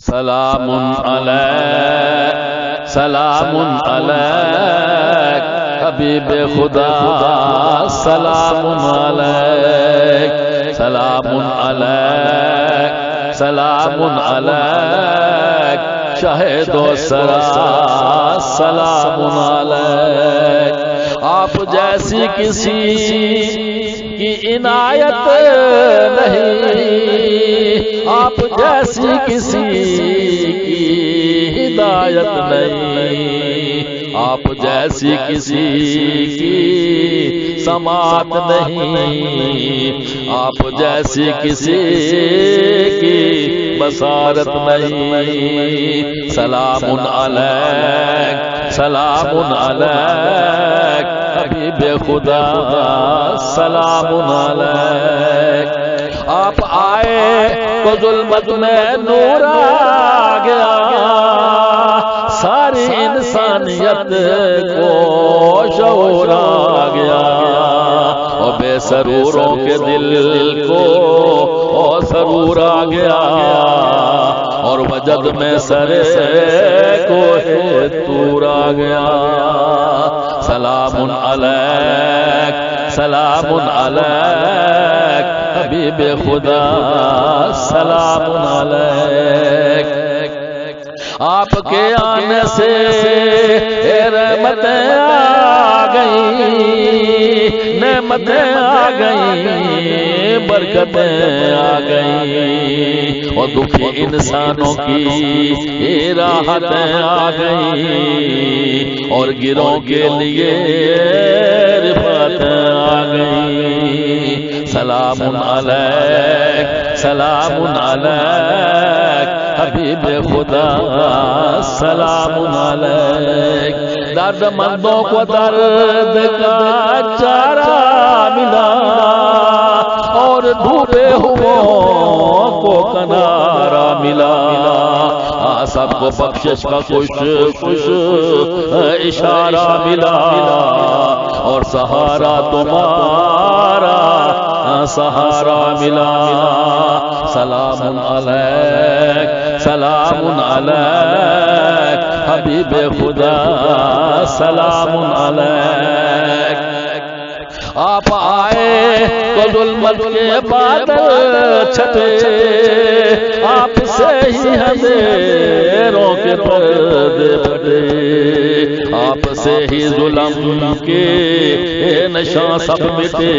سلام علیک سلام علیک حبیب خدا سلام علیک سلام علیک سلام علیک شاہد و سرا سلام علیک آپ جیسی کسی کی عنایت نہیں آپ جیسی کسی کی ہدایت نہیں آپ جیسی کسی کی سماعت نہیں آپ جیسی کسی کی بصارت نہیں سلام علیک سلام علیک حبیب خدا سلام علیک آپ آئے تو ظلمت میں نور آ گیا ساری انسانیت کو شعور آ گیا اور بے سروروں کے دل کو سرور آ گیا اور وجد میں سرے کو تور آ گیا سلام علیک سلام علیک حبیب خدا سلام علیک آپ کے آنے سے رحمتیں آ گئیں نعمتیں آ گئیں برکتیں آ گئیں اور دکھی انسانوں کی راحتیں آ گئیں اور گروہ کے لیے رفعتیں آ گئیں سلام علیک سلام علیک حبیب خدا سلام علیک درد مندوں کو درد کا چارہ ملا اور ڈوبے ہوئوں کو کنارہ ملا سب کو بخشش کا خوش اشارہ ملا اور سہارا تمہارا سہارا ملا سلام علیک سلام علیک حبیب خدا سلام علیک آپ آئے تو ظلمت کے بادل چھٹے آپ سے ہی اندھیروں کے پردے پھٹے آپ سے ہی ظلم کے نشاں سب مٹے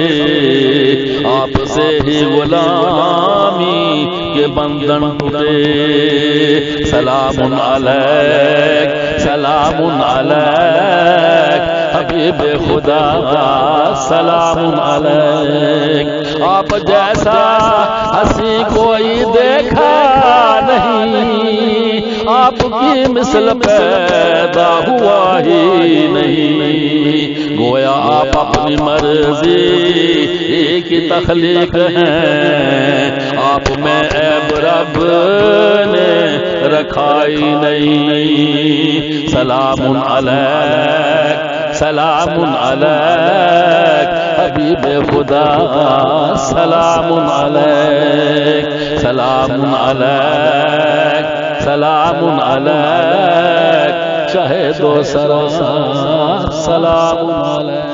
آپ سے ہی غلامی کے بندھن ٹوٹے سلام علیک سلام علیک حبیب خدا سلام علیک آپ جیسا ہنسی کوئی دیکھا نہیں آپ کی مثل پیدا ہوا ہی نہیں گویا آپ اپنی مرضی کی تخلیق ہیں آپ میں عیب رب نے رکھائی نہیں سلام علیک سلام علیک حبیب خدا سلام علیک سلام علیک سلام علیک شاہد و سرا سلام علیک